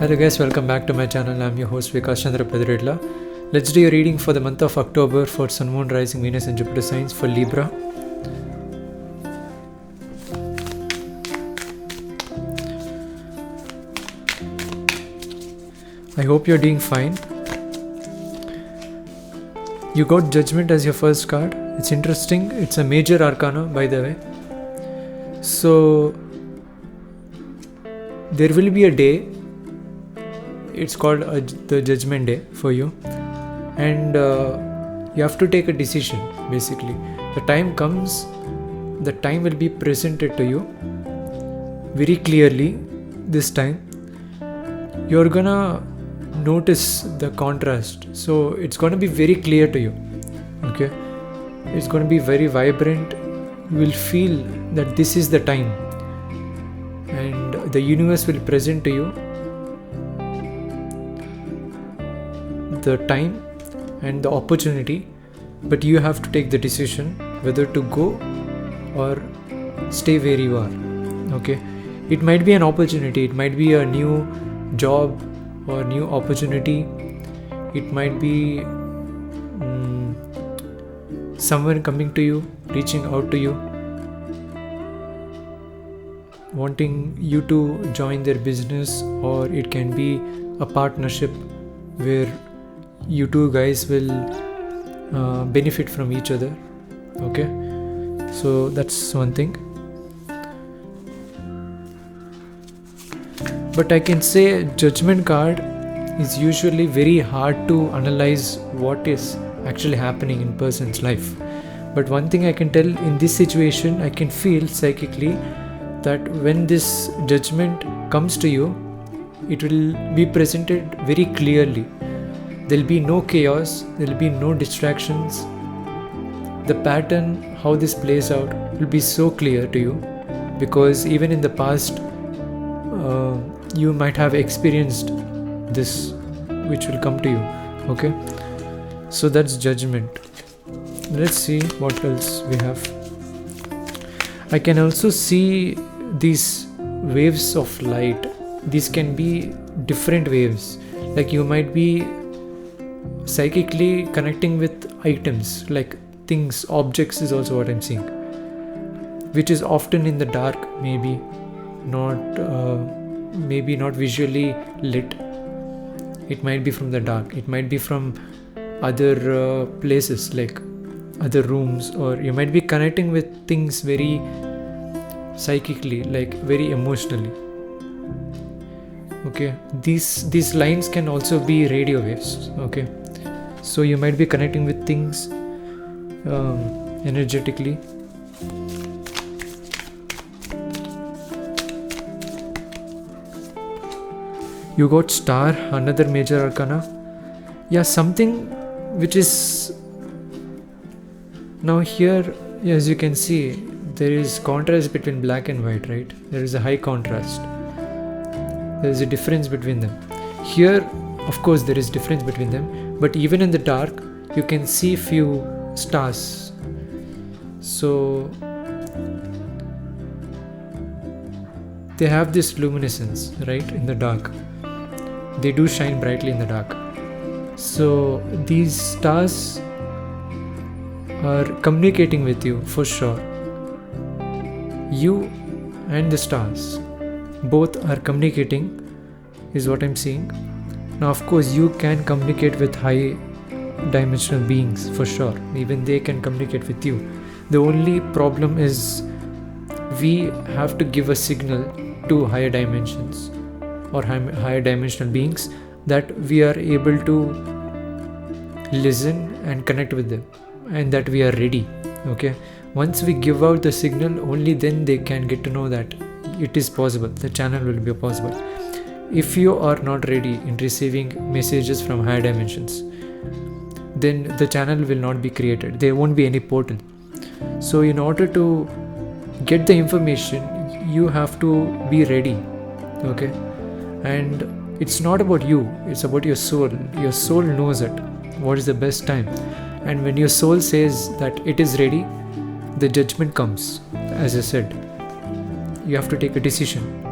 Hello guys, welcome back to my channel. I'm your host Vikas Chandra Pediredla. Let's do your reading for the month of October for Sun, Moon, Rising, Venus and Jupiter signs for Libra. I hope you're doing fine. You got Judgment as your first card. It's interesting. It's a major arcana, by the way. So there will be a day. It's called the Judgment Day for you, and you have to take a decision. Basically, the time comes. The time will be presented to you very clearly. This time, you're gonna notice the contrast. So it's gonna be very clear to you. Okay, it's gonna be very vibrant. You will feel that this is the time, and the universe will present to you the time and the opportunity, but you have to take the decision whether to go or stay where you are. Okay, it might be an opportunity, it might be a new job or new opportunity, it might be someone coming to you, reaching out to you, wanting you to join their business, or it can be a partnership where you two guys will benefit from each other. Okay, so that's one thing. But I can say Judgment card is usually very hard to analyze what is actually happening in person's life. But one thing I can tell, in this situation I can feel psychically that when this judgment comes to you, it will be presented very clearly. There will be no chaos, there will be no distractions. The pattern, how this plays out, will be so clear to you, because even in the past you might have experienced this, which will come to you. Okay, so that's Judgment. Let's see what else we have. I can also see these waves of light. These can be different waves, like you might be psychically connecting with items, like things, objects is also what I'm seeing, which is often in the dark, maybe not visually lit. It might be from the dark, it might be from other places, like other rooms, or you might be connecting with things very psychically, like very emotionally. Okay, these lines can also be radio waves. Okay, so you might be connecting with things energetically. You got Star, another major arcana. Yeah, something which is now here, as you can see, there is contrast between black and white, right? There is a high contrast. There is a difference between them. Here, of course, there is difference between them, but even in the dark, you can see few stars. So they have this luminescence, right, in the dark. They do shine brightly in the dark. So these stars are communicating with you for sure. You and the stars both are communicating, is what I'm seeing. Now, of course, you can communicate with high dimensional beings for sure. Even they can communicate with you. The only problem is we have to give a signal to higher dimensions or higher dimensional beings that we are able to listen and connect with them, and that we are ready. Okay, once we give out the signal, only then they can get to know that it is possible, the channel will be possible. If you are not ready in receiving messages from higher dimensions, then the channel will not be created. There won't be any portal. So in order to get the information, you have to be ready. Okay, and it's not about you, it's about your soul. Your soul knows it, what is the best time, and when your soul says that it is ready, the judgment comes. As I said, you have to take a decision.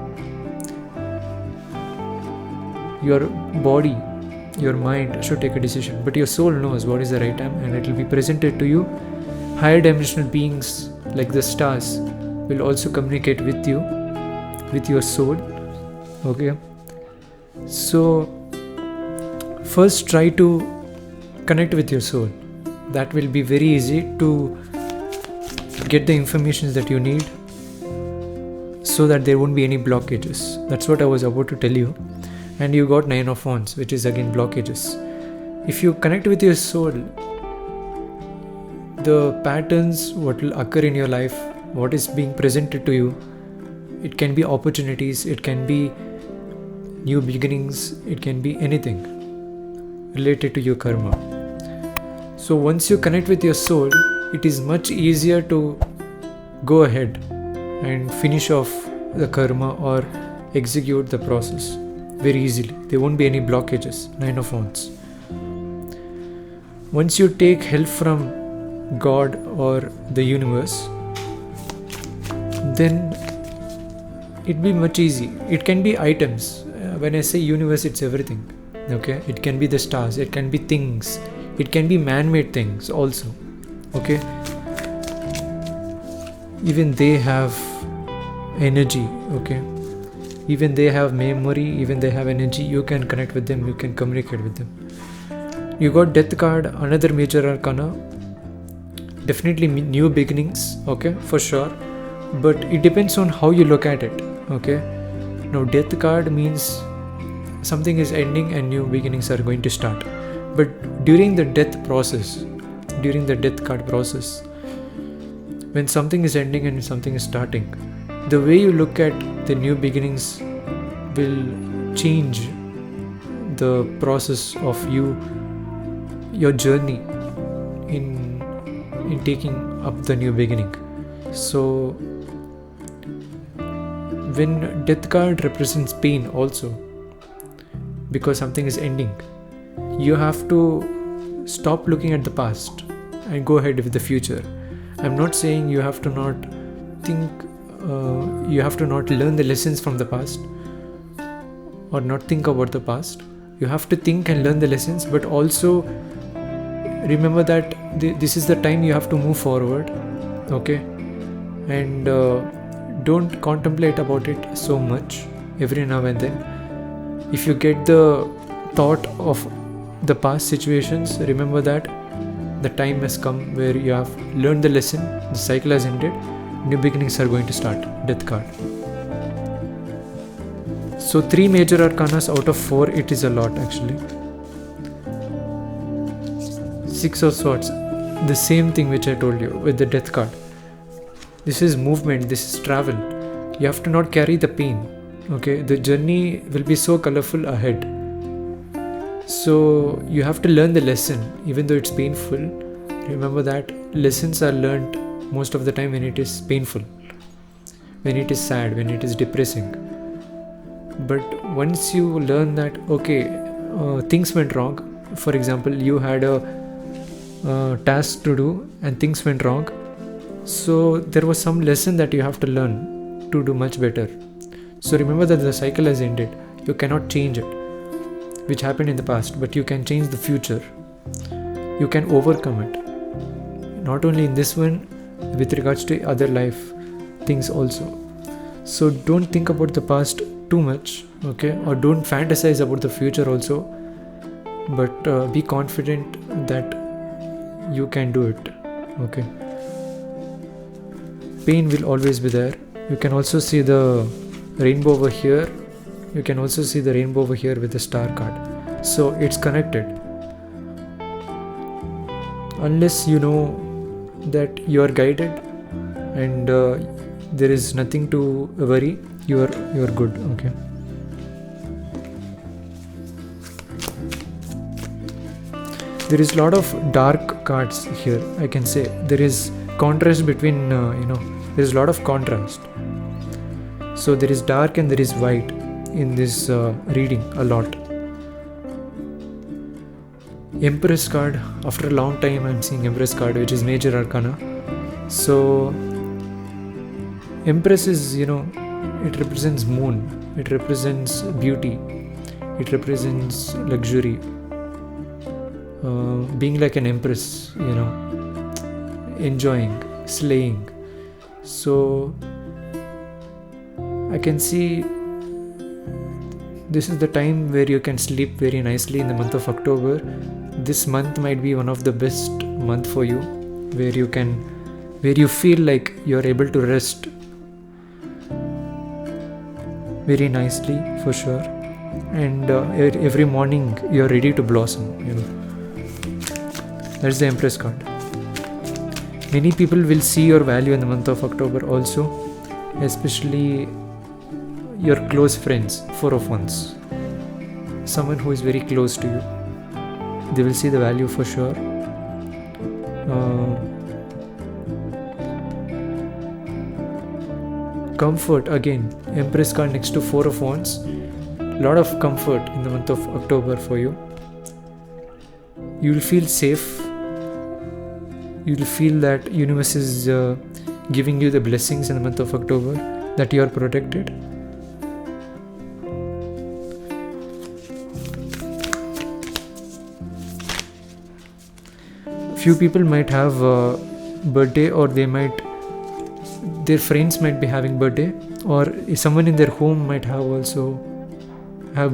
Your body, your mind should take a decision, but your soul knows what is the right time, and it will be presented to you. Higher dimensional beings like the stars will also communicate with you, with your soul. Okay, so first try to connect with your soul. That will be very easy to get the information that you need, so that there won't be any blockages. That's what I was about to tell you. And you got 9 of Wands, which is again blockages. If you connect with your soul, the patterns, what will occur in your life, what is being presented to you, it can be opportunities, it can be new beginnings, it can be anything related to your karma. So once you connect with your soul, it is much easier to go ahead and finish off the karma or execute the process very easily. There won't be any blockages. 9 of Wands. Once you take help from God or the universe, then it'll be much easy. It can be items. When I say universe, it's everything. Okay, it can be the stars, it can be things, it can be man-made things also. Okay, even they have energy. Okay, even they have memory, even they have energy. You can connect with them, you can communicate with them. You got Death card, another major arcana. Definitely new beginnings, okay, for sure, but it depends on how you look at it. Okay, now Death card means something is ending and new beginnings are going to start. But during the death process, during the Death card process, when something is ending and something is starting, the way you look at the new beginnings will change the process of your journey in taking up the new beginning. So when Death card represents pain also, because something is ending, you have to stop looking at the past and go ahead with the future. I'm not saying you have to not think, you have to not learn the lessons from the past or not think about the past. You have to think and learn the lessons, but also remember that this is the time you have to move forward. Okay, and don't contemplate about it so much every now and then. If you get the thought of the past situations, remember that the time has come where you have learned the lesson, the cycle has ended, new beginnings are going to start. Death card. So 3 major arcanas out of 4, it is a lot actually. 6 of Swords, the same thing which I told you with the Death card. This is movement, this is travel. You have to not carry the pain. Okay, the journey will be so colorful ahead. So you have to learn the lesson, even though it's painful. Remember that lessons are learned most of the time when it is painful, when it is sad, when it is depressing. But once you learn that, okay, things went wrong. For example, you had a task to do and things went wrong. So there was some lesson that you have to learn to do much better. So remember that the cycle has ended. You cannot change it, which happened in the past, but you can change the future. You can overcome it. Not only in this one, with regards to other life things also. So don't think about the past too much, okay? Or don't fantasize about the future also. But be confident that you can do it, okay? Pain will always be there. You can also see the rainbow over here. You can also see the rainbow over here with the star card. So it's connected. Unless you know that you are guided and there is nothing to worry, you are good. Okay. There is a lot of dark cards here. I can say there is contrast between there is a lot of contrast. So there is dark and there is white in this reading a lot. Empress card, after a long time I'm seeing Empress card, which is major arcana. So Empress is, it represents moon, it represents beauty, It represents luxury, being like an empress, enjoying, slaying. So I can see this is the time where you can sleep very nicely in the month of October. This month might be one of the best month for you, where you feel like you're able to rest very nicely for sure, and every morning you're ready to blossom. That's the Empress card. Many people will see your value in the month of October also, especially your close friends, Four of Wands. Someone who is very close to you, they will see the value for sure. Comfort, again, Empress card next to Four of Wands. Lot of comfort in the month of October for you. You will feel safe. You will feel that universe is giving you the blessings in the month of October, that you are protected. Few people might have a birthday, or their friends might be having birthday, or someone in their home might have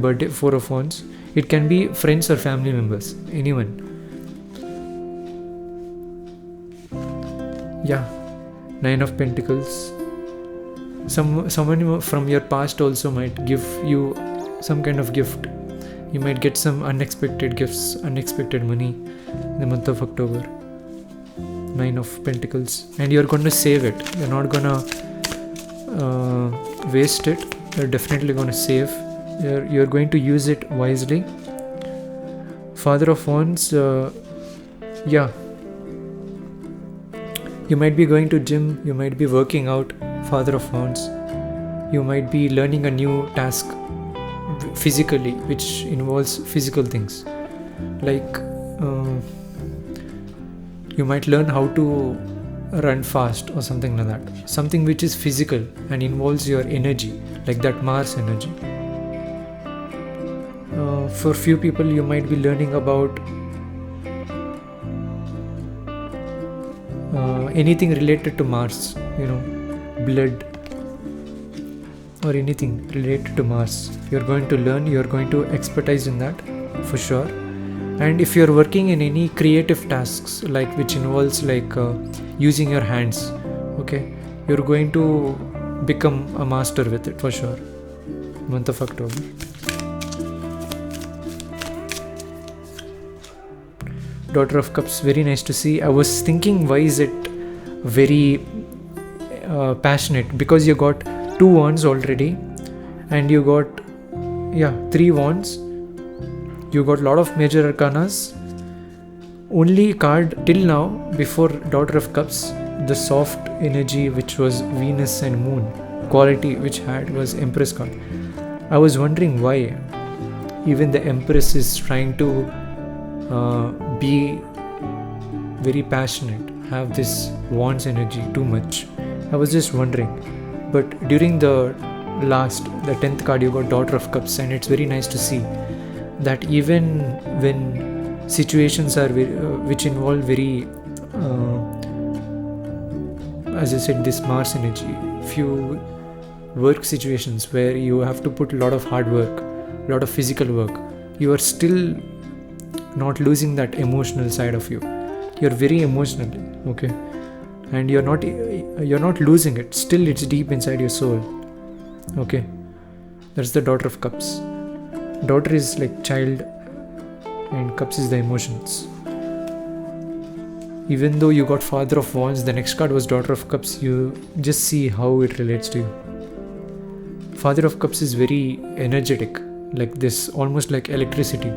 birthday. Four of Wands. It can be friends or family members, anyone. Yeah, Nine of Pentacles. Someone from your past also might give you some kind of gift. You might get some unexpected gifts, unexpected money in the month of October. Nine of Pentacles. And you're going to save it. You're not going to waste it. You're definitely going to save. You're going to use it wisely. Father of Wands. You might be going to gym. You might be working out. Father of Wands. You might be learning a new task physically, which involves physical things. Like you might learn how to run fast or something like that. Something which is physical and involves your energy, like that Mars energy. For few people, you might be learning about anything related to Mars, blood or anything related to Mars. You're going to learn, you're going to expertise in that for sure. And if you're working in any creative tasks, like which involves using your hands, okay, you're going to become a master with it for sure. Month of October. Daughter of Cups, very nice to see. I was thinking, why is it very passionate? Because you got 2 wands already, and you got 3 wands. You got a lot of major arcanas. Only card till now before Daughter of Cups, the soft energy which was Venus and Moon quality which had was Empress card. I was wondering why even the Empress is trying to be very passionate, have this wands energy too much. I was just wondering. But during the 10th card, you got Daughter of Cups, and it's very nice to see that even when situations are which involve very as I said, this Mars energy, few work situations where you have to put a lot of hard work, a lot of physical work, you are still not losing that emotional side of you. You're very emotional, okay, and you're not losing it. Still, it's deep inside your soul, okay. That's the Daughter of Cups. Daughter is like child, and Cups is the emotions. Even though you got Father of Wands, the next card was Daughter of Cups. You just see how it relates to you. Father of Cups is very energetic, like this, almost like electricity.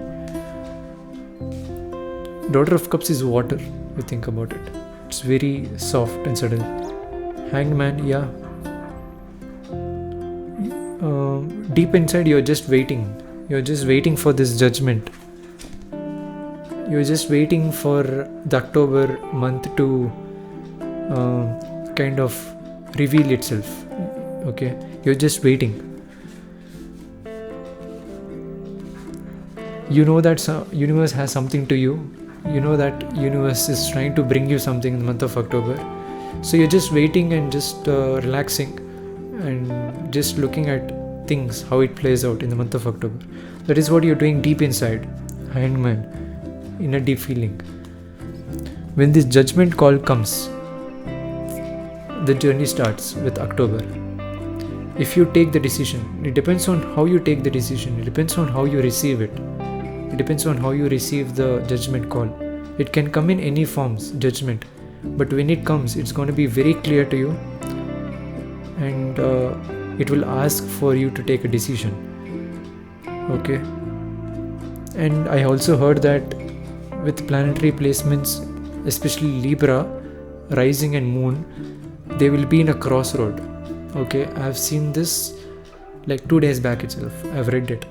Daughter of Cups is water, you think about it. It's very soft and subtle. Hanged Man, deep inside you're just waiting. You're just waiting for this judgment. You're just waiting for the October month to kind of reveal itself. Okay, you're just waiting. You know that universe has something to you. You know that universe is trying to bring you something in the month of October. So you're just waiting and just relaxing and just looking at things, how it plays out in the month of October. That is what you're doing deep inside, Hangman, in a deep feeling. When this judgment call comes, the journey starts with October. If you take the decision, it depends on how you take the decision, it depends on how you receive it. It depends on how you receive the judgment call. It can come in any forms, judgment, but when it comes, it's going to be very clear to you, and it will ask for you to take a decision. Okay. And I also heard that with planetary placements, especially Libra, rising and moon, they will be in a crossroad. Okay, I've seen this like 2 days back itself. I've read it.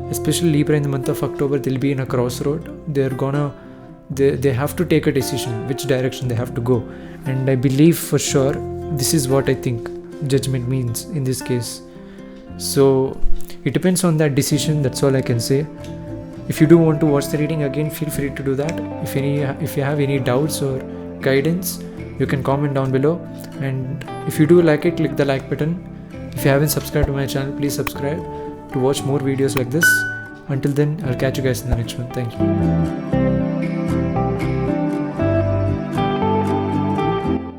Especially Libra in the month of October, they'll be in a crossroad. They have to take a decision which direction they have to go. And I believe for sure this is what I think judgment means in this case. So it depends on that decision. That's all I can say. If you do want to watch the reading again, feel free to do that. If you have any doubts or guidance, you can comment down below. And if you do like it, click the like button. If you haven't subscribed to my channel, please subscribe to watch more videos like this. Until then, I'll catch you guys in the next one. Thank you.